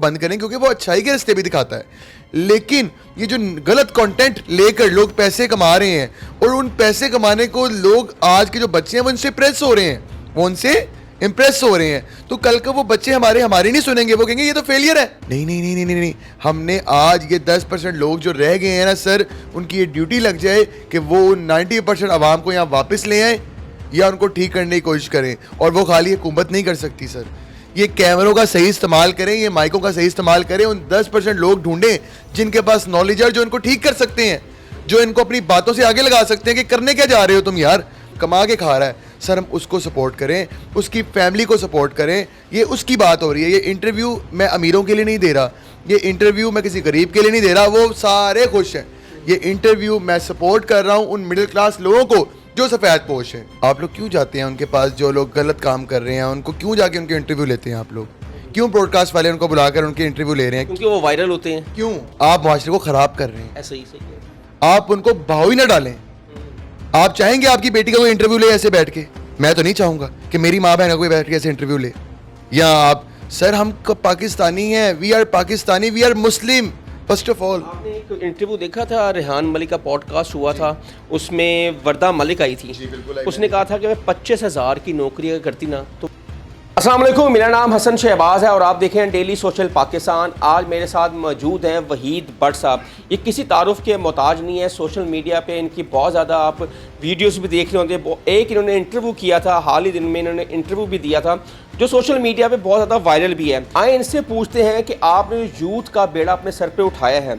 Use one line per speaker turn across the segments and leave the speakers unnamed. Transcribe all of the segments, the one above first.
बंद करें क्योंकि वो अच्छाई के रास्ते भी दिखाता है। लेकिन ये जो गलत कंटेंट लेकर लोग पैसे कमा रहे हैं और उन पैसे कमाने को लोग आज के जो बच्चे हैं वो उनसे प्रेस हो रहे हैं, वो उनसे इंप्रेस हो रहे हैं, तो कल को वो बच्चे हमारी नहीं सुनेंगे, वो कहेंगे ये तो फेलियर है। नहीं नहीं नहीं नहीं नहीं, नहीं। हमने आज ये 10% लोग जो रह गए हैं ना सर, उनकी ये ड्यूटी लग जाए कि वो 90% आवाम को यहाँ वापस ले आए या उनको ठीक करने की कोशिश करें। और वो खाली हुकूमत नहीं कर सकती सर, ये कैमरों का सही इस्तेमाल करें, ये माइकों का सही इस्तेमाल करें, उन 10% लोग ढूंढें जिनके पास नॉलेज है, जो इनको ठीक कर सकते हैं, जो इनको अपनी बातों से आगे लगा सकते हैं कि करने क्या जा रहे हो तुम यार, कमा के खा रहा है सर। हम उसको सपोर्ट करें, उसकी फैमिली को सपोर्ट करें, ये उसकी बात हो रही है। ये इंटरव्यू मैं अमीरों के लिए नहीं दे रहा, ये इंटरव्यू मैं किसी गरीब के लिए नहीं दे रहा, वो सारे खुश हैं। ये इंटरव्यू मैं सपोर्ट कर रहा हूँ उन मिडिल क्लास लोगों को जो सफ़ेद पोश हैं। आप लोग क्यों जाते हैं उनके पास जो लोग गलत काम कर रहे हैं, उनको क्यों जाके उनके इंटरव्यू लेते हैं? आप लोग क्यों ब्रॉडकास्ट वाले उनको बुलाकर उनके इंटरव्यू ले रहे हैं?
क्योंकि वो वायरल होते हैं।
क्यों? आप माशरे को ख़राब कर रहे हैं।
ऐसा ही सही है।
आप उनको भाव ही ना डालें। आप चाहेंगे आपकी बेटी का कोई इंटरव्यू ले ऐसे बैठ के? मैं तो नहीं चाहूँगा कि मेरी माँ बहन का कोई बैठ के ऐसे इंटरव्यू ले। या आप सर हम पाकिस्तानी हैं, we are Pakistani, we are Muslim first of all.
आपने एक इंटरव्यू देखा था, रेहान मलिक का पॉडकास्ट हुआ था, उसमें वर्दा मलिक आई थी। उसने कहा था कि मैं 25,000 की नौकरी अगर करती ना तो। अस्सलाम वालेकुम, मेरा नाम हसन शहबाज है और आप देखें डेली सोशल पाकिस्तान। आज मेरे साथ मौजूद हैं वहीद भट्ट साहब। ये किसी तारुफ के मोहताज नहीं है, सोशल मीडिया पे इनकी बहुत ज़्यादा आप वीडियोस भी देख रहे होंगे। एक इन्होंने इंटरव्यू किया था, हाल ही दिन में इन्होंने इंटरव्यू भी दिया था जो सोशल मीडिया पे बहुत ज़्यादा वायरल भी है। आए इनसे पूछते हैं कि आपने यूथ का बेड़ा अपने सर पे उठाया है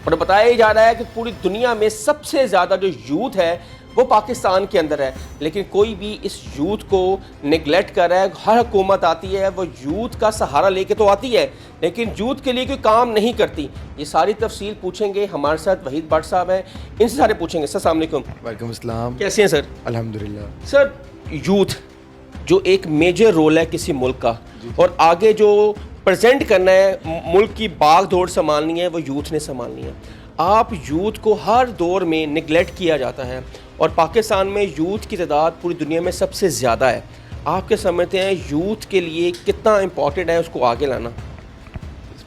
और बताया जा रहा है कि पूरी दुनिया में सबसे ज़्यादा जो यूथ है वो पाकिस्तान के अंदर है, लेकिन कोई भी इस यूथ को निगलेक्ट कर रहा है। हर हुकूमत आती है वो यूथ का सहारा लेके तो आती है, लेकिन यूथ के लिए कोई काम नहीं करती। ये सारी तफसील पूछेंगे, हमारे साथ वहीद भट्ट साहब हैं, इनसे सारे पूछेंगे। सर अस्सलाम वालेकुम।
वालेकुम अस्सलाम।
कैसे हैं सर?
अल्हम्दुलिल्लाह।
सर यूथ जो एक मेजर रोल है किसी मुल्क का, और आगे जो प्रेजेंट करना है, मुल्क की भाग दौड़ संभालनी है, वो यूथ ने संभालनी है। आप यूथ को हर दौर में निगलेक्ट किया जाता है और पाकिस्तान में यूथ की तादाद पूरी दुनिया में सबसे ज़्यादा है। आप क्या समझते हैं यूथ के लिए कितना इम्पोर्टेंट है उसको आगे लाना?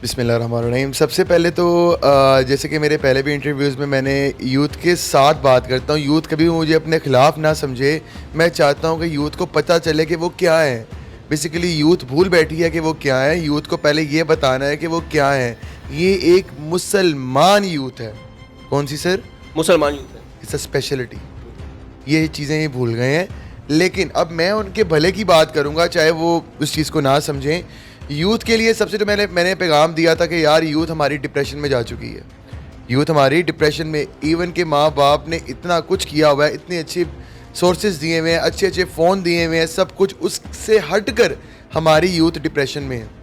बिस्मिल्लाहिर्रहमानिर्रहीम। सबसे पहले तो जैसे कि मेरे पहले भी इंटरव्यूज़ में मैंने यूथ के साथ बात करता हूँ, यूथ कभी मुझे अपने ख़िलाफ़ ना समझे। मैं चाहता हूँ कि यूथ को पता चले कि वो क्या है। बेसिकली यूथ भूल बैठी है कि वो क्या है। यूथ को पहले ये बताना है कि वो क्या है। ये एक मुसलमान यूथ है। कौन सी सर?
मुसलमान यूथ है।
It's a speciality. ये चीज़ें ये भूल गए हैं। लेकिन अब मैं उनके भले की बात करूँगा, चाहे वो उस चीज़ को ना समझें। यूथ के लिए सबसे जो मैंने पैगाम दिया था कि यार यूथ हमारी डिप्रेशन में जा चुकी है। यूथ हमारी डिप्रेशन में, इवन के माँ बाप ने इतना कुछ किया हुआ है, इतने अच्छे सोर्सेज दिए हुए हैं, अच्छे अच्छे फ़ोन दिए हुए हैं, सब कुछ, उससे हट कर हमारी यूथ डिप्रेशन में है।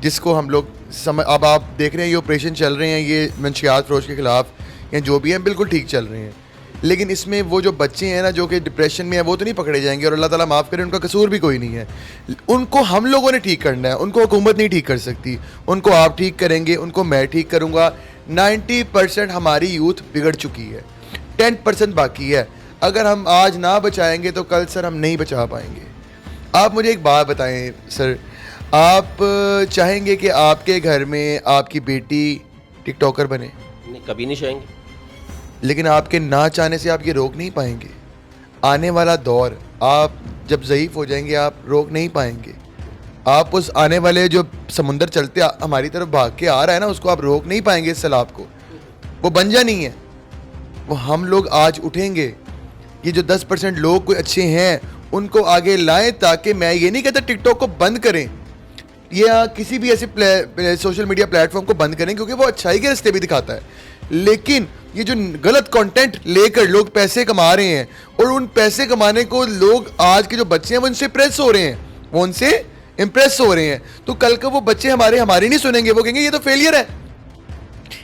जिसको हम लोग अब आप देख रहे हैं ये ऑपरेशन चल रहे हैं, ये मंशियात फरोश के ख़िलाफ़ या जो भी हैं, बिल्कुल ठीक चल रहे हैं। लेकिन इसमें वो जो बच्चे हैं ना जो कि डिप्रेशन में है, वो तो नहीं पकड़े जाएंगे, और अल्लाह ताला माफ़ करे, उनका कसूर भी कोई नहीं है। उनको हम लोगों ने ठीक करना है, उनको हुकूमत नहीं ठीक कर सकती। उनको आप ठीक करेंगे, उनको मैं ठीक करूँगा। 90% हमारी यूथ बिगड़ चुकी है, 10% बाकी है। अगर हम आज ना बचाएंगे तो कल सर हम नहीं बचा पाएंगे। आप मुझे एक बात बताएं सर, आप चाहेंगे कि आपके घर में आपकी बेटी टिकटॉकर बने?
नहीं, कभी नहीं चाहेंगे।
लेकिन आपके ना चाहने से आप ये रोक नहीं पाएंगे। आने वाला दौर, आप जब ज़ईफ़ हो जाएंगे आप रोक नहीं पाएंगे। आप उस आने वाले जो समुंदर चलते हमारी तरफ भाग के आ रहा है ना, उसको आप रोक नहीं पाएंगे। इस सैलाब को वो बंजा नहीं है, वो हम लोग आज उठेंगे। ये जो 10% लोग कोई अच्छे हैं उनको आगे लाएं, ताकि मैं ये नहीं कहता टिकटॉक को बंद करें या किसी भी ऐसे सोशल मीडिया प्लेटफॉर्म को बंद करें, क्योंकि वो अच्छाई के रास्ते भी दिखाता है। लेकिन ये जो गलत कंटेंट लेकर लोग पैसे कमा रहे हैं और उन पैसे कमाने को लोग आज के जो बच्चे हैं वो उनसे प्रेस हो रहे हैं, वो उनसे इंप्रेस हो रहे हैं, तो कल को वो बच्चे हमारी नहीं सुनेंगे, वो कहेंगे ये तो फेलियर है,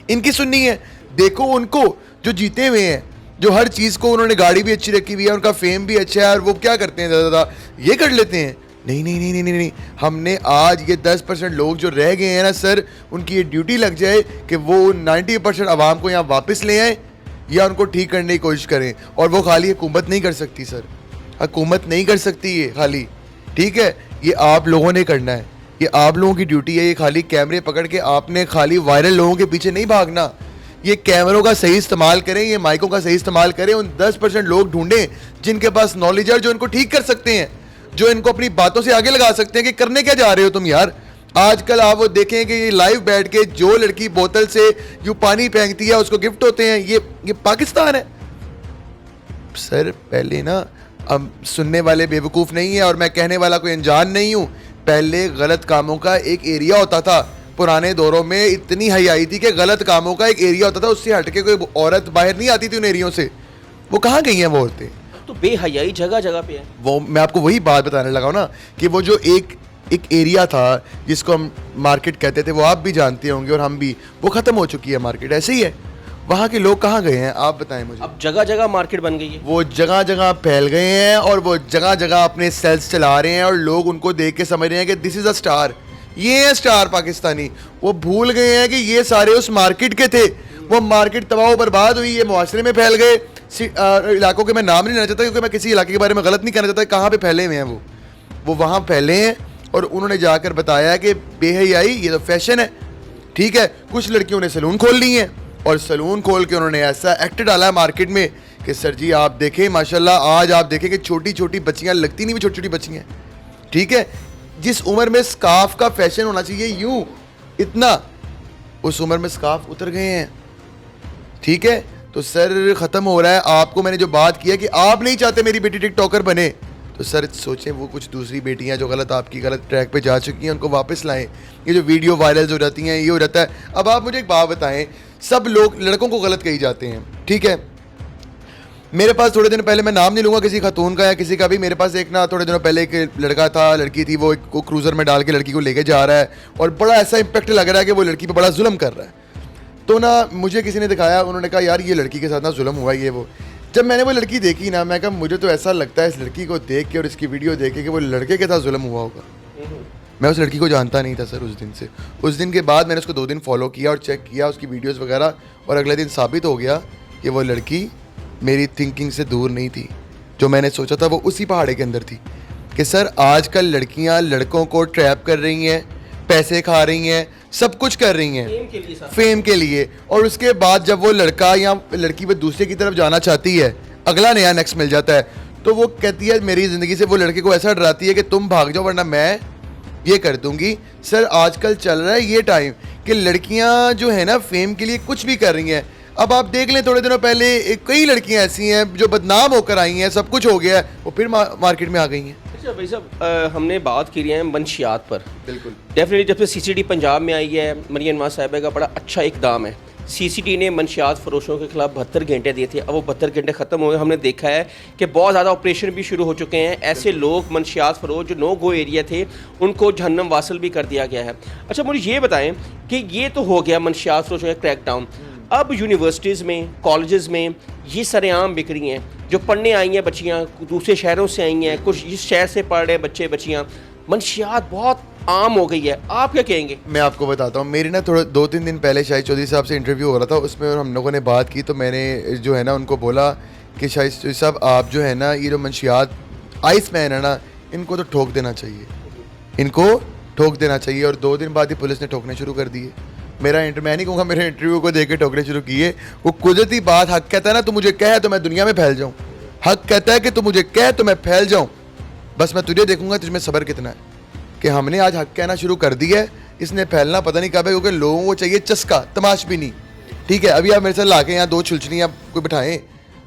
इनकी सुननी है। देखो उनको जो जीते हुए हैं, जो हर चीज़ को, उन्होंने गाड़ी भी अच्छी रखी हुई है, उनका फेम भी अच्छा है, और वो क्या करते हैं ज़्यादा ये कर लेते हैं। नहीं नहीं नहीं नहीं नहीं नहीं, हमने आज ये 10% लोग जो रह गए हैं ना सर, उनकी ये ड्यूटी लग जाए कि वो 90% आवाम को यहाँ वापस ले आए या उनको ठीक करने की कोशिश करें। और वो खाली हुकूमत नहीं कर सकती सर, हुकूमत नहीं कर सकती ये खाली, ठीक है, ये आप लोगों ने करना है। ये आप लोगों की ड्यूटी है, ये खाली कैमरे पकड़ के आपने खाली वायरल लोगों के पीछे नहीं भागना। ये कैमरों का सही इस्तेमाल करें, ये माइकों का सही इस्तेमाल करें, उन 10% लोग ढूंढें जिनके पास नॉलेज है, जो इनको ठीक कर सकते हैं, जो इनको अपनी बातों से आगे लगा सकते हैं कि करने क्या जा रहे हो तुम यार। आजकल आप वो देखें कि ये लाइव बैठ के जो लड़की बोतल से यूं पानी फेंकती है उसको गिफ्ट होते हैं, ये पाकिस्तान है सर। पहले ना, अब सुनने वाले बेवकूफ़ नहीं है और मैं कहने वाला कोई अनजान नहीं हूँ। पहले गलत कामों का एक एरिया होता था, पुराने दौरों में इतनी हयाई थी कि गलत कामों का एक एरिया होता था, उससे हट के कोई औरत बाहर नहीं आती थी उन एरियो से। वो कहाँ गई हैं वो औरतें?
तो बेहयाई जगह जगह पे है।
वो मैं आपको वही बात बताने लगा हूँ ना कि वो जो एक एरिया था जिसको हम मार्केट कहते थे, वो आप भी जानते होंगे और हम भी, वो ख़त्म हो चुकी है मार्केट। ऐसे ही है, वहाँ के लोग कहाँ गए हैं आप बताएं मुझे।
अब जगह जगह मार्केट बन गई है,
वो जगह जगह फैल गए हैं और वो जगह जगह अपने सेल्स चला रहे हैं और लोग उनको देख के समझ रहे हैं कि दिस इज़ अ स्टार, ये है स्टार पाकिस्तानी। वो भूल गए हैं कि ये सारे उस मार्केट के थे। वो मार्केट तबाह बर्बाद हुई, ये मुआशरे में फैल गए। इलाकों के मैं नाम नहीं लेना चाहता क्योंकि मैं किसी इलाके के बारे में गलत नहीं कहना चाहता। कहाँ पे फैले हुए हैं वो वहाँ फैले हैं और उन्होंने जाकर बताया कि बेहयाई ये तो फैशन है, ठीक है। कुछ लड़कियों ने सैलून खोल ली हैं और सैलून खोल के उन्होंने ऐसा एक्ट डाला है मार्केट में कि सर जी आप देखें माशाल्लाह, आज आप देखें कि छोटी छोटी बच्चियां, लगती नहीं भी छोटी छोटी बच्चियां, ठीक है, जिस उम्र में स्कार्फ का फैशन होना चाहिए यूं इतना, उस उम्र में स्कार्फ उतर गए हैं, ठीक है। तो सर ख़त्म हो रहा है। आपको मैंने जो बात किया कि आप नहीं चाहते मेरी बेटी टिकटॉकर बने, तो सर सोचें वो कुछ दूसरी बेटियां जो आपकी गलत ट्रैक पे जा चुकी हैं उनको वापस लाएं। ये जो वीडियो वायरल हो जाती हैं, ये हो जाता है। अब आप मुझे एक बात बताएं, सब लोग लड़कों को गलत कही जाते हैं, ठीक है। मेरे पास थोड़े दिन पहले, मैं नाम नहीं लूँगा किसी खातून का या किसी का भी, मेरे पास एक ना थोड़े दिनों पहले एक लड़का था, लड़की थी, वो एक को क्रूज़र में डाल के लड़की को लेके जा रहा है और बड़ा ऐसा इम्पैक्ट लग रहा है कि वो लड़की पे बड़ा जुल्म कर रहा है। तो ना मुझे किसी ने दिखाया, उन्होंने कहा यार ये लड़की के साथ ना जुल्म हुआ ये वो। जब मैंने वो लड़की देखी ना, मैं कहा मुझे तो ऐसा लगता है इस लड़की को देख के और इसकी वीडियो देख के कि वो लड़के के साथ जुल्म हुआ होगा। मैं उस लड़की को जानता नहीं था सर उस दिन से। उस दिन के बाद मैंने उसको 2 दिन फॉलो किया और चेक किया उसकी वीडियोस वगैरह, और अगले दिन साबित हो गया कि वो लड़की मेरी थिंकिंग से दूर नहीं थी। जो मैंने सोचा था वो उसी पहाड़े के अंदर थी कि सर आजकल लड़कियां लड़कों को ट्रैप कर रही हैं, पैसे खा रही हैं, सब कुछ कर रही हैं फेम के लिए। और उसके बाद जब वो लड़का या लड़की वो दूसरे की तरफ जाना चाहती है, अगला नया नेक्स्ट मिल जाता है, तो वो कहती है मेरी ज़िंदगी से, वो लड़के को ऐसा डराती है कि तुम भाग जाओ वरना मैं ये कर दूंगी। सर आजकल चल रहा है ये टाइम कि लड़कियां जो है ना फेम के लिए कुछ भी कर रही हैं। अब आप देख लें, थोड़े दिनों पहले कई लड़कियां ऐसी हैं जो बदनाम होकर आई हैं, सब कुछ हो गया है, वो फिर मार्केट में आ गई हैं।
अच्छा भाई साहब, हमने बात की है मंशियात पर।
बिल्कुल,
डेफिनेटली जब से सीसीडी पंजाब में आई है, मरियम नवाज साहिबा का बड़ा अच्छा इकदाम है। सीसीडी ने मंशियात फरोशों के खिलाफ 72 घंटे दिए थे, अब वो 72 घंटे ख़त्म हो गए। हमने देखा है कि बहुत ज़्यादा ऑपरेशन भी शुरू हो चुके हैं। ऐसे लोग मंशियात फरोश जो नो गो एरिया थे उनको जहन्नम वासल भी कर दिया गया है। अच्छा मुझे ये बताएं कि ये तो हो गया मंशियात फरोशों का क्रैकडाउन। अब यूनिवर्सिटीज़ में, कॉलेजेस में ये सरेआम बिक रही हैं। जो पढ़ने आई हैं बच्चियाँ, दूसरे शहरों से आई हैं, कुछ इस शहर से पढ़ रहे बच्चे बच्चियाँ, मंशियात बहुत आम हो गई है। आप क्या कहेंगे?
मैं आपको बताता हूँ, मेरी ना थोड़ा 2-3 दिन पहले शाहिद चौधरी साहब से इंटरव्यू हो रहा था, उसमें हम लोगों ने बात की। तो मैंने जो है ना उनको बोला कि शाहिद चौधरी साहब आप जो है ना ये जो मंशियात आइस मैन है ना, इनको तो ठोक देना चाहिए, इनको ठोक देना चाहिए। और 2 दिन बाद ही पुलिस ने ठोकने शुरू कर दिए। मैं नहीं कहूँगा मेरे इंटरव्यू को देख के ठोकने शुरू किए। वो कुदरती बात, हक कहता है ना तू मुझे कह तो मैं दुनिया में फैल जाऊँ, हक कहता है कि तू मुझे कह तो मैं फैल जाऊँ, बस मैं तुझे देखूंगा तुझमें सब्र कितना है। कि हमने आज हक कहना शुरू कर दिया है, इसने फैलना पता नहीं कब है, क्योंकि लोगों को चाहिए चस्का, तमाशबीनी। ठीक है, अभी आप मेरे साथ लाके यहाँ 2 छुलछनियाँ कोई बिठाएं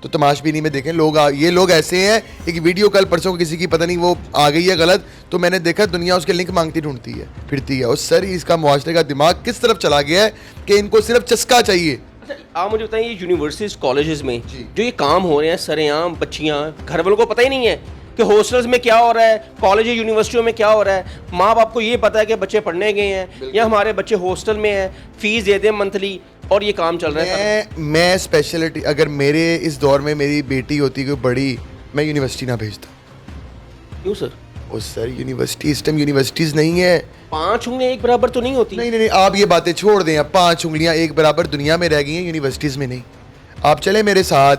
तो तमाशबीनी में देखें लोग ये लोग ऐसे हैं। एक वीडियो कल परसों किसी की पता नहीं वो आ गई है गलत, तो मैंने देखा दुनिया उसके लिंक मांगती ढूंढती है, फिरती है। और सर इसका मुआशरे का दिमाग किस तरफ चला गया है कि इनको सिर्फ चस्का चाहिए।
आप मुझे बताइए, ये यूनिवर्सिटीज़ कॉलेजेस में जो ये काम हो रहे हैं, सरेआम बच्चियाँ, घर वालों को पता ही नहीं है कि हॉस्टल्स में क्या हो रहा है, कॉलेज यूनिवर्सिटियों में क्या हो रहा है। माँ बाप को ये पता है कि बच्चे पढ़ने गए हैं या हमारे बच्चे हॉस्टल में हैं, फीस दे दें मंथली, और ये काम चल रहा है।
मैं स्पेशलिटी, अगर मेरे इस दौर में मेरी बेटी होती कोई बड़ी, मैं यूनिवर्सिटी ना भेजता।
क्यों सर?
ओ सर यूनिवर्सिटी इस टाइम यूनिवर्सिटीज़ नहीं है।
5 उंगलियां एक बराबर तो नहीं होती।
नहीं, आप ये बातें छोड़ दें। अब 5 उंगलियां एक बराबर दुनिया में रह गई हैं, यूनिवर्सिटीज़ में नहीं। आप चले मेरे साथ,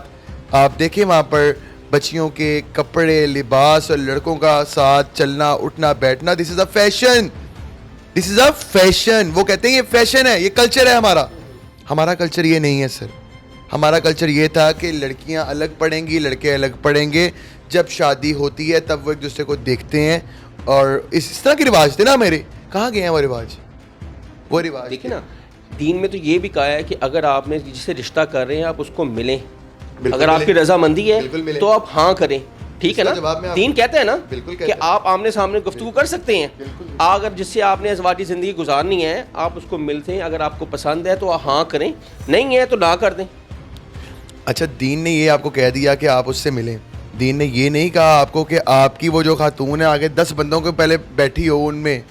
आप देखें वहाँ पर बच्चियों के कपड़े, लिबास और लड़कों का साथ चलना उठना बैठना, this is a fashion. This is a fashion. वो कहते हैं ये फैशन है, ये कल्चर है हमारा। हमारा कल्चर ये नहीं है सर। हमारा कल्चर ये था कि लड़कियां अलग पढ़ेंगी, लड़के अलग पढ़ेंगे। जब शादी होती है तब वो एक दूसरे को देखते हैं, और इस तरह के रिवाज थे ना मेरे। कहाँ गए हैं वो रिवाज? वो रिवाज
देखिए ना, दीन में तो ये भी कहा है कि अगर आपने जिससे रिश्ता कर रहे हैं आप उसको मिलें, अगर आपकी रजामंदी है तो आप हाँ करें, ठीक है ना। दीन कहते हैं ना कि आप आमने सामने गुफ्तगू कर सकते हैं। अगर जिससे आपने अज़वाजी ज़िंदगी गुजारनी है आप उसको मिलते हैं, अगर आपको पसंद है तो आप हाँ करें, नहीं है तो ना कर दें।
अच्छा, दीन ने ये आपको कह दिया कि आप उससे मिलें। दीन ने ये नहीं कहा आपको कि आपकी वो जो खातून है आगे 10 बंदों के पहले बैठी हो उनमें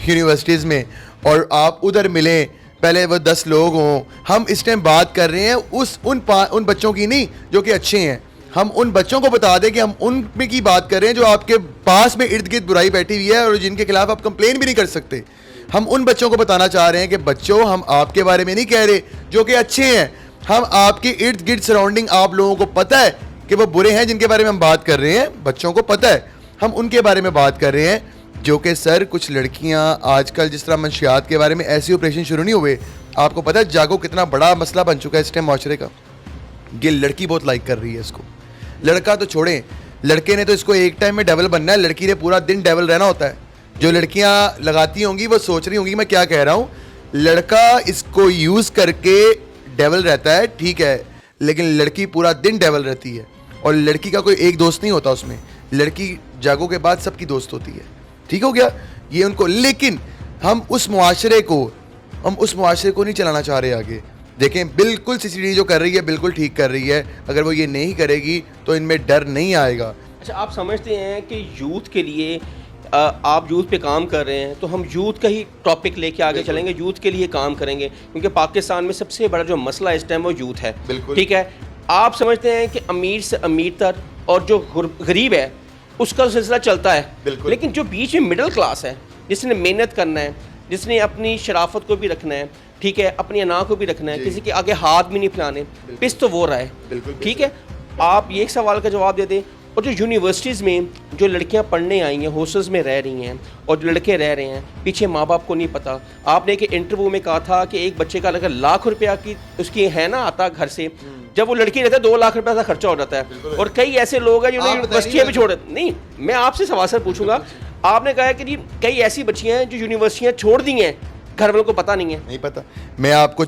यूनिवर्सिटीज़ में, और आप उधर मिलें, पहले वो 10 लोग हों। हम इस टाइम बात कर रहे हैं उन बच्चों की नहीं जो कि अच्छे हैं। हम उन बच्चों को बता दें कि हम उन में की बात कर रहे हैं जो आपके पास में इर्द गिर्द बुराई बैठी हुई है और जिनके खिलाफ आप कंप्लेन भी नहीं कर सकते। हम उन बच्चों को बताना चाह रहे हैं कि बच्चों, हम आपके बारे में नहीं कह रहे जो कि अच्छे हैं। हम आपके इर्द गिर्द सराउंडिंग आप लोगों को पता है कि वो बुरे हैं जिनके बारे में हम बात कर रहे हैं, बच्चों को पता है। हम उनके बारे में बात कर रहे हैं जो कि सर कुछ लड़कियां आजकल जिस तरह मंशियात के बारे में ऐसे ऑपरेशन शुरू नहीं हुए। आपको पता है जागो कितना बड़ा मसला बन चुका है इस टाइम माशरे का। ये लड़की बहुत लाइक कर रही है इसको। लड़का तो छोड़ें, लड़के ने तो इसको एक टाइम में डेवल बनना है, लड़की ने पूरा दिन डेवल रहना होता है। जो लड़कियां लगाती होंगी वो सोच रही होंगी मैं क्या कह रहा हूँ। लड़का इसको यूज़ करके डेवल रहता है, ठीक है, लेकिन लड़की पूरा दिन डेवल रहती है। और लड़की का कोई एक दोस्त नहीं होता उसमें, लड़की जागो के बाद सबकी दोस्त होती है। ठीक हो गया ये उनको। लेकिन हम उस मुआशरे को नहीं चलाना चाह रहे आगे। देखें, बिल्कुल सीसीडी जो कर रही है बिल्कुल ठीक कर रही है। अगर वो ये नहीं करेगी तो इनमें डर नहीं आएगा।
अच्छा, आप समझते हैं कि यूथ के लिए आप यूथ पे काम कर रहे हैं तो हम यूथ का ही टॉपिक लेके आगे चलेंगे, यूथ के लिए काम करेंगे, क्योंकि पाकिस्तान में सबसे बड़ा जो मसला इस टाइम वो यूथ है। ठीक है, आप समझते हैं कि अमीर से अमीर तर और जो गरीब है उसका सिलसिला चलता है, लेकिन जो बीच में मिडिल क्लास है, जिसने मेहनत करना है, जिसने अपनी शराफत को भी रखना है, ठीक है, अपनी अना को भी रखना है, किसी के आगे हाथ भी नहीं फैलाने, पिस तो वो रहा है। ठीक है, आप ये एक सवाल का जवाब दे दें। और जो यूनिवर्सिटीज़ में जो लड़कियां पढ़ने आई हैं, हॉस्टल्स में रह रही हैं, और जो लड़के रह रहे हैं, पीछे माँ बाप को नहीं पता। आपने एक इंटरव्यू में कहा था कि एक बच्चे का अगर लाख रुपया की उसकी है ना आता घर से, जब वो लड़की रहता है 2 लाख रुपया का खर्चा हो जाता है। और कई ऐसे लोग हैं जिन्होंने यूनिवर्सिटियाँ भी छोड़, नहीं, मैं आपसे सवाल सर पूछूंगा। आपने कहा है कि कई ऐसी बच्चियाँ हैं जो यूनिवर्सिटियाँ छोड़ दी हैं, घर वालों को पता नहीं है।
नहीं पता। मैं आपको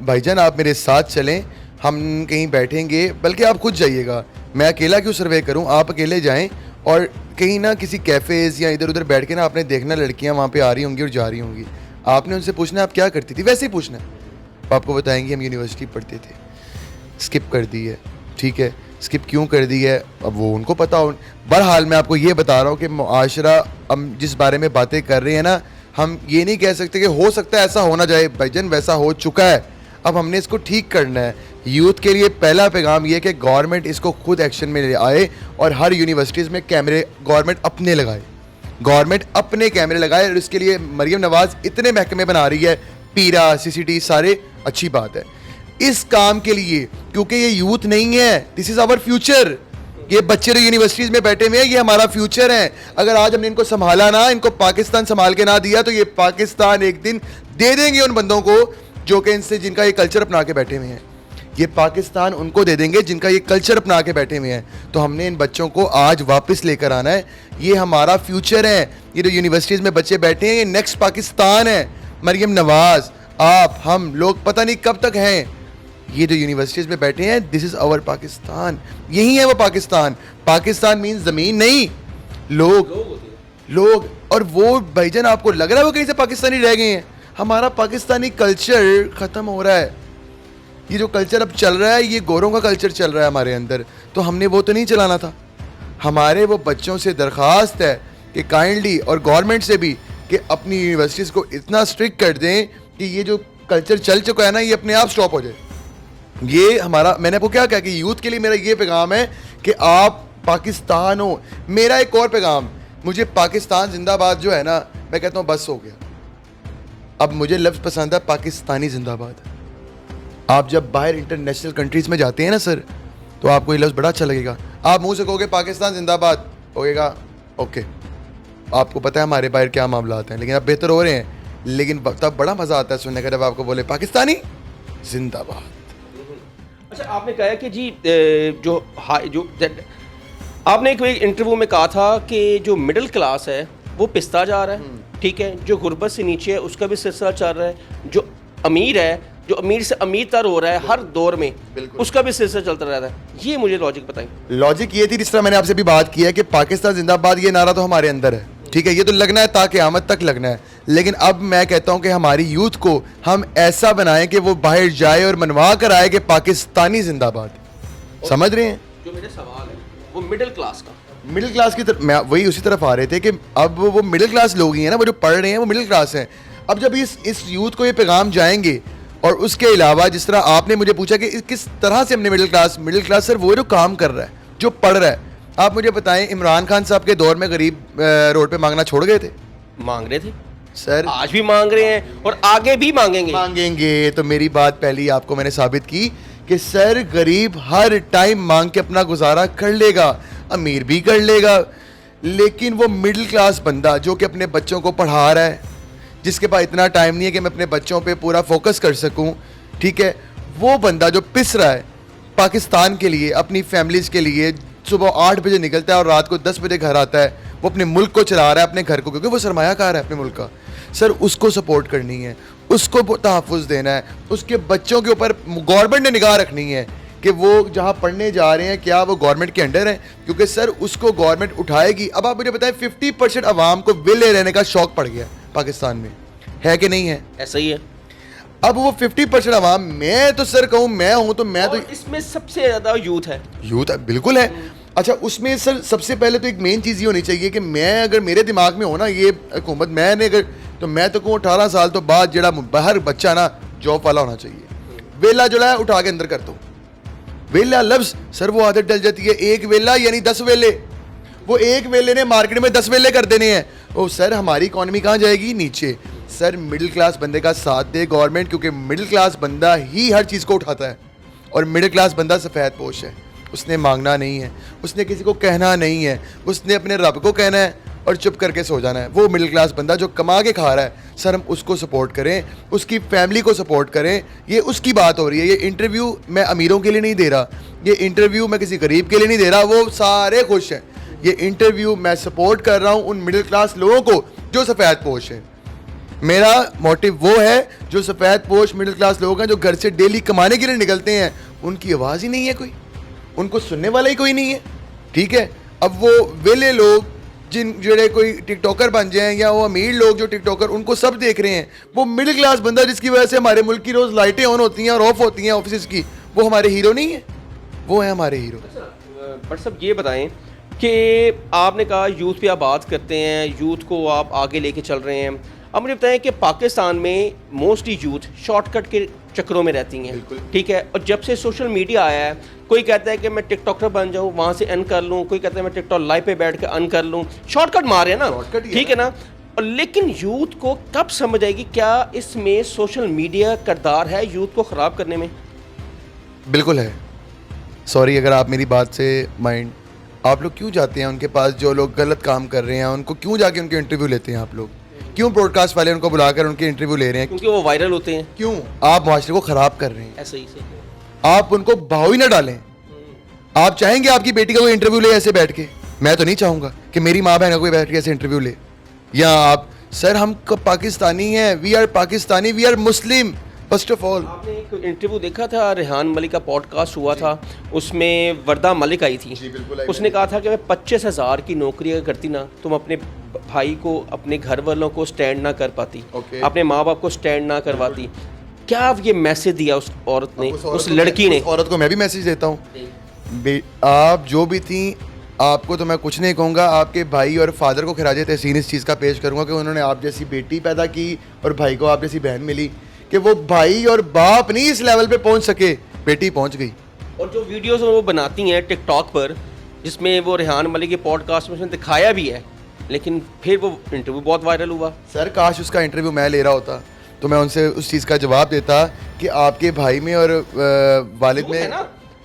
भाईजान आप मेरे साथ चलें, हम कहीं बैठेंगे, बल्कि आप खुद जाइएगा। मैं अकेला क्यों सर्वे करूं, आप अकेले जाएं और कहीं ना किसी कैफ़ेज़ या इधर उधर बैठ के ना आपने देखना लड़कियां वहाँ पे आ रही होंगी और जा रही होंगी। आपने उनसे पूछना आप क्या करती थी, वैसे ही पूछना है। वो आपको बताएंगे हम यूनिवर्सिटी पढ़ते थे, स्किप कर दी है। ठीक है, स्किप क्यों कर दी है अब वो उनको पता हो। बहरहाल मैं आपको ये बता रहा हूँ कि मुआशरा हम जिस बारे में बातें कर रहे हैं ना, हम ये नहीं कह सकते कि हो सकता है ऐसा होना जाए। भाईजान वैसा हो चुका है, अब हमने इसको ठीक करना है। यूथ के लिए पहला पैगाम ये कि गवर्नमेंट इसको खुद एक्शन में ले आए और हर यूनिवर्सिटीज़ में कैमरे गवर्नमेंट अपने लगाए, गवर्नमेंट अपने कैमरे लगाए। और इसके लिए मरियम नवाज़ इतने महकमे बना रही है, पीरा, सीसीटी, सारे, अच्छी बात है इस काम के लिए, क्योंकि ये यूथ नहीं है, दिस इज़ आवर फ्यूचर। ये बच्चे जो यूनिवर्सिटीज़ में बैठे हुए हैं ये हमारा फ्यूचर है। अगर आज हमने इनको संभाला ना, इनको पाकिस्तान संभाल के ना दिया, तो ये पाकिस्तान एक दिन दे देंगे उन बंदों को जो कि इनसे जिनका ये कल्चर अपना के बैठे हुए हैं। ये पाकिस्तान उनको दे देंगे जिनका ये कल्चर अपना के बैठे हुए हैं। तो हमने इन बच्चों को आज वापस लेकर आना है। ये हमारा फ्यूचर है। ये जो यूनिवर्सिटीज़ में बच्चे बैठे हैं ये नेक्स्ट पाकिस्तान है। मरियम नवाज़, आप, हम लोग पता नहीं कब तक हैं। ये जो यूनिवर्सिटीज़ में बैठे हैं, दिस इज़ आवर पाकिस्तान। यही है वो पाकिस्तान। पाकिस्तान मीन्स ज़मीन नहीं, लोग। और वो भाईजान आपको लग रहा है वो कहीं से पाकिस्तानी रह गए हैं? हमारा पाकिस्तानी कल्चर ख़त्म हो रहा है। ये जो कल्चर अब चल रहा है ये गोरों का कल्चर चल रहा है हमारे अंदर, तो हमने वो तो नहीं चलाना था। हमारे वो बच्चों से दरख्वास्त है कि काइंडली, और गवर्नमेंट से भी, कि अपनी यूनिवर्सिटीज़ को इतना स्ट्रिक्ट कर दें कि ये जो कल्चर चल चुका है ना ये अपने आप स्टॉप हो जाए। ये हमारा, मैंने आपको क्या कहा कि यूथ के लिए मेरा ये पैगाम है कि आप पाकिस्तान हो। मेरा एक और पैगाम, मुझे पाकिस्तान जिंदाबाद जो है ना, मैं कहता हूँ बस हो गया। अब मुझे लफ्ज़ पसंद है पाकिस्तानी जिंदाबाद। आप जब बाहर इंटरनेशनल कंट्रीज़ में जाते हैं ना सर, तो आपको ये लफ्ज़ बड़ा अच्छा लगेगा। आप मुंह से कहोगे पाकिस्तान जिंदाबाद, होएगा ओके, आपको पता है हमारे बाहर क्या मामला हैं, लेकिन अब बेहतर हो रहे हैं। लेकिन तब बड़ा मज़ा आता है सुनने का जब आपको बोले पाकिस्तानी जिंदाबाद।
अच्छा, आपने कहा कि जी आपने एक इंटरव्यू में कहा था कि जो मिडिल क्लास है वो पिसता जा रहा है, ठीक है, जो गुर्बत से नीचे है उसका भी सिलसिला चल रहा है, जो अमीर है जो अमीर से अमीर तर हो रहा है हर दौर में उसका भी सिलसिला चलता रहता है। ये मुझे लॉजिक बताएं।
लॉजिक ये थी, जिस तरह मैंने आपसे भी बात की है कि पाकिस्तान जिंदाबाद ये नारा तो हमारे अंदर है, ठीक है, ये तो लगना है ताकि क़यामत तक लगना है। लेकिन अब मैं कहता हूं कि हमारी यूथ को हम ऐसा बनाएं कि वो बाहर जाए और मनवा कर आए कि पाकिस्तानी जिंदाबाद। समझ रहे हैं?
जो मेरा सवाल है वो मिडिल क्लास का,
मिडिल क्लास की तरफ मैं वही उसी तरफ आ रहे थे कि अब वो मिडिल क्लास लोग ही हैं ना, वो जो पढ़ रहे हैं वो मिडिल क्लास हैं। अब जब इस यूथ को ये पैगाम जाएंगे, और उसके अलावा जिस तरह आपने मुझे पूछा कि किस तरह से हमने मिडिल क्लास सर वो जो काम कर रहा है, जो पढ़ रहा है, आप मुझे बताएं इमरान खान साहब के दौर में गरीब रोड पे मांगना छोड़ गए थे?
मांग रहे थे
सर,
आज भी मांग रहे हैं और आगे भी मांगेंगे।
तो मेरी बात पहली आपको मैंने साबित की कि सर गरीब हर टाइम मांग के अपना गुजारा कर लेगा, अमीर भी कर लेगा। लेकिन वो मिडिल क्लास बंदा जो कि अपने बच्चों को पढ़ा रहा है, जिसके पास इतना टाइम नहीं है कि मैं अपने बच्चों पे पूरा फोकस कर सकूं, ठीक है, वो बंदा जो पिस रहा है पाकिस्तान के लिए, अपनी फैमिलीज़ के लिए, सुबह 8 बजे निकलता है और रात को 10 बजे घर आता है, वो अपने मुल्क को चला रहा है, अपने घर को, क्योंकि वो सरमायाकार है अपने मुल्क का। सर उसको सपोर्ट करनी है, उसको तहफ़्फ़ुज़ देना है, उसके बच्चों के ऊपर गवर्नमेंट ने निगाह रखनी है कि वो जहाँ पढ़ने जा रहे हैं क्या वो गवर्नमेंट के अंडर हैं, क्योंकि सर उसको गवर्नमेंट उठाएगी। अब आप मुझे बताएं 50% आवाम को विले रहने का शौक़ पड़ गया पाकिस्तान में, है कि नहीं है?
ऐसा ही है।
अब वो 50% आवाम, मैं तो सर कहूँ मैं हूँ तो मैं तो
इसमें सबसे ज़्यादा यूथ है।
बिल्कुल है। अच्छा, उसमें सर सबसे पहले तो एक मेन चीज़ ये होनी चाहिए कि मैं अगर मेरे दिमाग में हो ना ये हुकूमत, मैंने अगर तो मैं तो कहूँ 18 साल तो बाद जरा हर बच्चा ना जॉब वाला होना चाहिए। वेला जो है उठा के अंदर कर दो। वेला लफ्ज़ सर वो आदत डल जाती है, एक वेला यानी 10 वेले, वो एक वेले ने मार्केट में 10 वेले कर देने हैं। ओ सर हमारी इकॉनमी कहाँ जाएगी? नीचे। सर मिडिल क्लास बंदे का साथ दे गवर्नमेंट, क्योंकि मिडिल क्लास बंदा ही हर चीज़ को उठाता है, और मिडिल क्लास बंदा सफ़ेद पोश है, उसने मांगना नहीं है, उसने किसी को कहना नहीं है, उसने अपने रब को कहना है और चुप करके सो जाना है। वो मिडिल क्लास बंदा जो कमा के खा रहा है, सर हम उसको सपोर्ट करें, उसकी फैमिली को सपोर्ट करें। ये उसकी बात हो रही है। ये इंटरव्यू मैं अमीरों के लिए नहीं दे रहा, ये इंटरव्यू मैं किसी गरीब के लिए नहीं दे रहा, वो सारे खुश हैं। ये इंटरव्यू मैं सपोर्ट कर रहा हूँ उन मिडिल क्लास लोगों को जो सफ़ेद पोश हैं। मेरा मोटिव वो है जो सफ़ेद पोश मिडिल क्लास लोग हैं, जो घर से डेली कमाने के लिए निकलते हैं, उनकी आवाज़ ही नहीं है कोई, उनको सुनने वाला ही कोई नहीं है, ठीक है। अब वो वेले लोग जिन जोड़े कोई टिकटॉकर बन जाएं, या वो अमीर लोग जो टिकटॉकर, उनको सब देख रहे हैं। वो मिडिल क्लास बंदा जिसकी वजह से हमारे मुल्क की रोज़ लाइटें ऑन होती हैं और ऑफ होती हैं ऑफिस की, वो हमारे हीरो नहीं है, वो है हमारे हीरो।
बट सब ये बताएं कि आपने कहा यूथ पे आप बात करते हैं, यूथ को आप आगे लेके चल रहे हैं। अब मुझे बताएं कि पाकिस्तान में मोस्टली यूथ शॉर्टकट के चक्करों में रहती हैं, ठीक है। और जब से सोशल मीडिया आया है, कोई कहता है कि मैं टिकटॉकर बन जाऊं, वहाँ से अर्न कर लूँ, कोई कहता है मैं टिकटॉक लाइव पे बैठ के अर्न कर लूँ, शॉर्टकट मारे ना, ठीक है ना। और लेकिन यूथ को कब समझ आएगी क्या इसमें सोशल मीडिया किरदार है यूथ को ख़राब करने में?
बिल्कुल है। सॉरी अगर आप मेरी बात से माइंड, आप लोग क्यों जाते हैं उनके पास जो लोग गलत काम कर रहे हैं, उनको क्यों जाके उनके इंटरव्यू लेते हैं? आप लोग क्यों ब्रॉडकास्ट वाले उनको बुलाकर उनके इंटरव्यू ले रहे हैं?
क्योंकि वो वायरल होते हैं।
क्यों? आप माशरे को ख़राब कर रहे हैं।
ऐसा ही से
आप उनको भाव ही ना डालें। आप चाहेंगे आपकी बेटी का कोई इंटरव्यू ले ऐसे बैठ के? मैं तो नहीं चाहूँगा कि मेरी माँ बहन का कोई बैठ के ऐसे इंटरव्यू ले। या आप सर हम पाकिस्तानी हैं, we are Pakistani, we are Muslim first of all.
आपने एक इंटरव्यू देखा था, रेहान मलिक का पॉडकास्ट हुआ था, उसमें वर्दा मलिक आई थी। उसने कहा था कि मैं 25,000 की नौकरी अगर करती ना, तुम अपने भाई को, अपने घर वालों को स्टैंड ना कर पाती, अपने माँ बाप को स्टैंड ना करवाती। क्या आप ये मैसेज दिया उस औरत ने, उस लड़की ने?
औरत को मैं भी मैसेज देता हूँ, आप जो भी थी, आपको तो मैं कुछ नहीं कहूँगा, आपके भाई और फादर को खिराज तहसीन इस चीज़ का पेश करूँगा कि उन्होंने आप जैसी बेटी पैदा की और भाई को आप जैसी बहन मिली, कि वो भाई और बाप नहीं इस लेवल पे पहुँच सके, बेटी पहुँच गई।
और जो वीडियोस वो बनाती हैं टिकटॉक पर, जिसमें वो रेहान मलिक के पॉडकास्ट में उसने दिखाया भी है, लेकिन फिर वो इंटरव्यू बहुत वायरल हुआ।
सर काश उसका इंटरव्यू मैं ले रहा होता तो मैं उनसे उस चीज़ का जवाब देता कि आपके भाई में और वालिद में,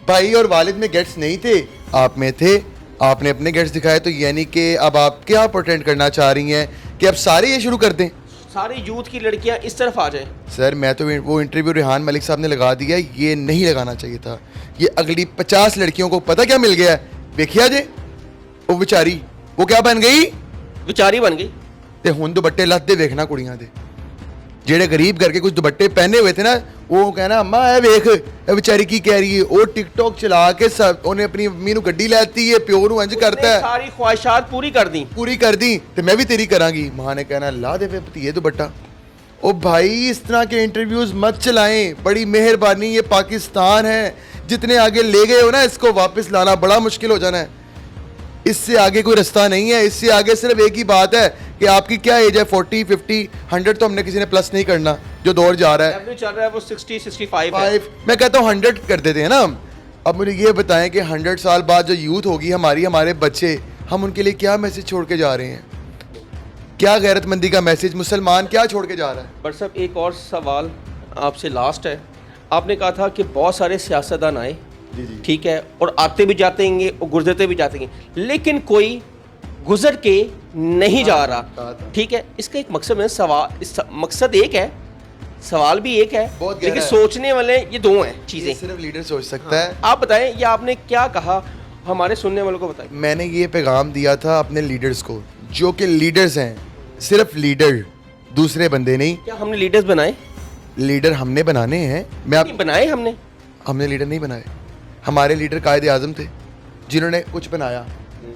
भाई और वालिद में गेट्स नहीं थे, आप में थे। आपने अपने गेट्स दिखाए, तो यानी कि अब आप क्या प्रोटेंड करना चाह रही हैं कि अब सारे ये शुरू कर दें?
सारी यूथ की लड़कियां इस तरफ आ जाएं।
सर मैं तो वो इंटरव्यू रेहान मलिक साहब ने लगा दिया, ये नहीं लगाना चाहिए था। ये अगली 50 लड़कियों को पता क्या मिल गया है, देखिए जे वो बेचारी वो क्या बन गई,
विचारी बन गई।
ते हुन दुपट्टे लत्ते देखना कुड़ियां दे, जेड़े गरीब करके कुछ दुपट्टे पहने हुए थे ना, वो कहना अम्मा ए वेख ए बेचारी की कह रही है, वो टिकटॉक चला के सब उन्हें अपनी अम्मी नू गड्डी लैती है, प्यो नू इंज करता है,
सारी ख्वाहिशात पूरी कर दी
ते मैं भी तेरी करांगी। मां ने कहना ला दे फे पतिये दुपट्टा। ओ भाई इस तरह के इंटरव्यूज मत चलाएं, बड़ी मेहरबानी, ये पाकिस्तान है, जितने आगे ले गए हो ना इसको वापस लाना बड़ा मुश्किल हो जाना है। इससे आगे कोई रास्ता नहीं है, इससे आगे सिर्फ एक ही बात है कि आपकी क्या एज है, 40, 50, 100 तो हमने किसी ने प्लस नहीं करना, जो दौर जा रहा है
एवरेज चल रहा है वो 60, 65 है।
मैं कहता हूँ 100 कर देते हैं ना हम। अब मुझे ये बताएं कि 100 साल बाद जो यूथ होगी हमारी, हमारे बच्चे, हम उनके लिए क्या मैसेज छोड़ के जा रहे हैं, क्या गैरतमंदी का मैसेज मुसलमान क्या छोड़ के जा रहा है?
बट साहब एक और सवाल आपसे लास्ट है, आपने कहा था कि बहुत सारे सियासतदान आए, ठीक है, और आते भी जाते हैं और गुजरते भी जाते हैं, लेकिन कोई गुजर के नहीं जा रहा, ठीक है। इसका एक मकसद है, मकसद एक है, सवाल भी एक है, लेकिन सोचने वाले ये दो हैं चीज़ें,
सिर्फ लीडर सोच सकता है।
आप बताएं, या आपने क्या कहा हमारे सुनने वालों को बताएं।
मैंने ये पैगाम दिया था अपने लीडर्स को, जो कि लीडर्स हैं, सिर्फ लीडर, दूसरे बंदे नहीं।
क्या हमने लीडर्स बनाए?
लीडर हमने बनाने हैं।
बनाए हमने
लीडर नहीं बनाए। हमारे लीडर कायदे आज़म थे, जिन्होंने कुछ बनाया,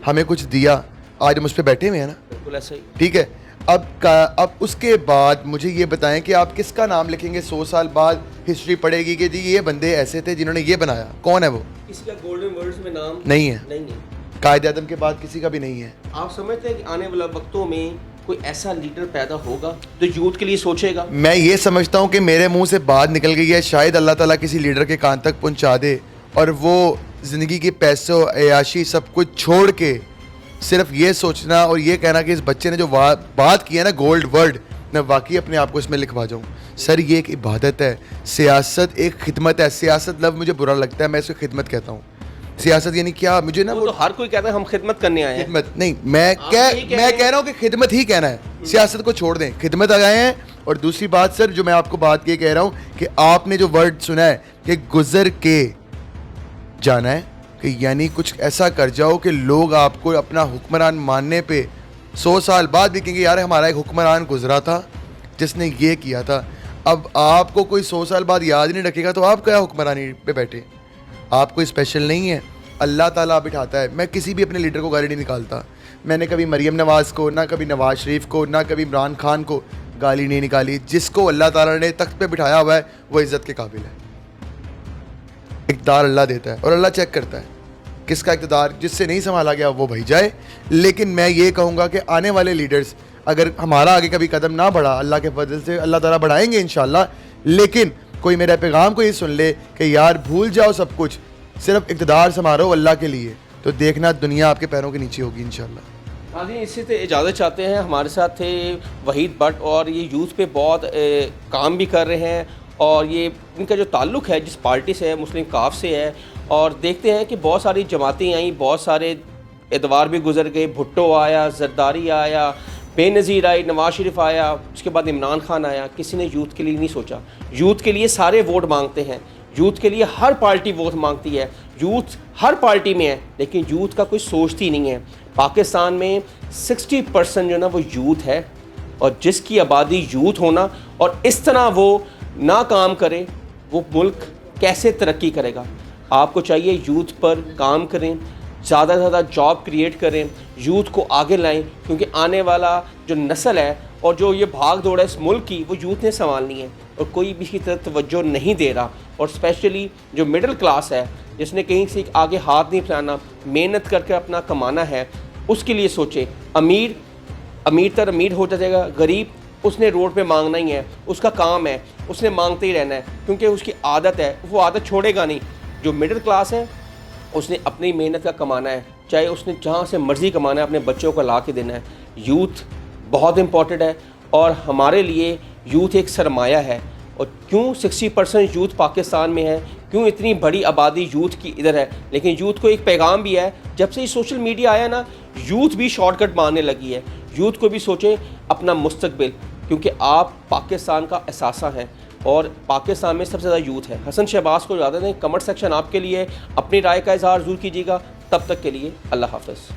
हमें कुछ दिया, आज हम उस पर बैठे हुए हैं ना,
बिल्कुल ऐसा ही,
ठीक है। अब उसके बाद मुझे ये बताएं कि आप किसका नाम लिखेंगे 100 साल बाद हिस्ट्री पढ़ेगी कि जी ये बंदे ऐसे थे जिन्होंने ये बनाया, कौन है वो?
किसी का गोल्डन वर्ड्स में नाम
नहीं है,
नहीं है।
कायदे आज़म के बाद किसी का भी नहीं है।
आप समझते हैं कि आने वाले वक्तों में कोई ऐसा लीडर पैदा होगा जो यूथ के लिए सोचेगा?
मैं ये समझता हूँ कि मेरे मुंह से बात निकल गई है, शायद अल्लाह ताला किसी लीडर के कान तक पहुँचा दे और वो ज़िंदगी के पैसों, अयाशी सब कुछ छोड़ के सिर्फ ये सोचना और ये कहना कि इस बच्चे ने जो बात की है ना गोल्ड वर्ड, मैं वाकई अपने आप को इसमें लिखवा जाऊँ। सर ये एक इबादत है, सियासत एक खिदमत है। सियासत लफ्ज़ मुझे बुरा लगता है, मैं इसको खिदमत कहता हूँ। सियासत यानी क्या, मुझे ना
वो तो हर कोई कहता है हम खिदमत करने आए हैं।
खिदमत नहीं, मैं कह रहा हूँ कि खिदमत ही कहना है, सियासत को छोड़ दें, खिदमत आ गए हैं। और दूसरी बात सर, जो मैं आपको बात ये कह रहा हूँ कि आपने जो वर्ड सुना है कि गुजर के जाना है, कि यानी कुछ ऐसा कर जाओ कि लोग आपको अपना हुक्मरान मानने पे 100 साल बाद भी कहेंगे यार हमारा एक हुक्मरान गुजरा था जिसने ये किया था। अब आपको कोई 100 साल बाद याद नहीं रखेगा तो आप क्या हुक्मरानी पे बैठे? आप कोई स्पेशल नहीं है, अल्लाह ताला बिठाता है। मैं किसी भी अपने लीडर को गाली नहीं निकालता। मैंने कभी मरियम नवाज़ को, ना कभी नवाज शरीफ को, ना कभी इमरान खान को गाली नहीं निकाली। जिसको अल्लाह ताला ने तख्त पे बिठाया हुआ है वो इज़्ज़त के काबिल है। इक़्तिदार अल्लाह देता है और अल्लाह चेक करता है किसका इक़्तिदार, जिससे नहीं संभाला गया वो भाई जाए। लेकिन मैं ये कहूँगा कि आने वाले लीडर्स, अगर हमारा आगे कभी कदम ना बढ़ा, अल्लाह के फजल से अल्लाह ताला बढ़ाएंगे इंशाल्लाह, लेकिन कोई मेरा पैगाम को ये सुन ले कि यार भूल जाओ सब कुछ, सिर्फ इक़्तिदार संभालो अल्लाह के लिए, तो देखना दुनिया आपके पैरों के नीचे होगी इंशाल्लाह।
हाँ जी, इससे तो इजाज़त चाहते हैं। हमारे साथ थे वहीद भट्ट और ये यूथ पे बहुत काम भी कर रहे हैं और ये इनका जो ताल्लुक़ है जिस पार्टी से है, मुस्लिम काफ से है। और देखते हैं कि बहुत सारी जमातें आई, बहुत सारे एतवार भी गुजर गए, भुट्टो आया, जरदारी आया, बेनज़ीर आई, नवाज शरीफ आया, उसके बाद इमरान खान आया। किसी ने यूथ के लिए नहीं सोचा। यूथ के लिए सारे वोट मांगते हैं, यूथ के लिए हर पार्टी वोट मांगती है, यूथ हर पार्टी में है, लेकिन यूथ का कोई सोचती नहीं है। पाकिस्तान में 60% जो ना वो यूथ है, और जिसकी आबादी यूथ होना और इस तरह वो ना काम करे, वो मुल्क कैसे तरक्की करेगा? आपको चाहिए यूथ पर काम करें, ज़्यादा से ज़्यादा जॉब क्रिएट करें, यूथ को आगे लाएं, क्योंकि आने वाला जो नस्ल है और जो ये भाग दौड़ है इस मुल्क की, वो यूथ ने संभालनी है और कोई भी इसकी तरफ तवज्जो नहीं दे रहा। और स्पेशली जो मिडिल क्लास है, जिसने कहीं से आगे हाथ नहीं फैलाना, मेहनत करके अपना कमाना है, उसके लिए सोचे। अमीर तर अमीर होता जाएगा, गरीब उसने रोड पे मांगना ही है, उसका काम है, उसने मांगते ही रहना है, क्योंकि उसकी आदत है, वो आदत छोड़ेगा नहीं। जो मिडिल क्लास है उसने अपनी मेहनत का कमाना है, चाहे उसने जहाँ से मर्ज़ी कमाना है, अपने बच्चों को ला के देना है। यूथ बहुत इम्पॉर्टेंट है और हमारे लिए यूथ एक सरमाया है। और क्यों 60% यूथ पाकिस्तान में है, क्यों इतनी बड़ी आबादी यूथ की इधर है। लेकिन यूथ को एक पैगाम भी है, जब से ये सोशल मीडिया आया ना, यूथ भी शॉर्टकट मारने लगी है। यूथ को भी सोचें अपना मुस्तकबिल, क्योंकि आप पाकिस्तान का असासा हैं और पाकिस्तान में सबसे ज़्यादा यूथ है। हसन शहबाज को ज़्यादा दें। कमेंट सेक्शन आपके लिए, अपनी राय का इजहार ज़रूर कीजिएगा। तब तक के लिए अल्लाह हाफ़िज़।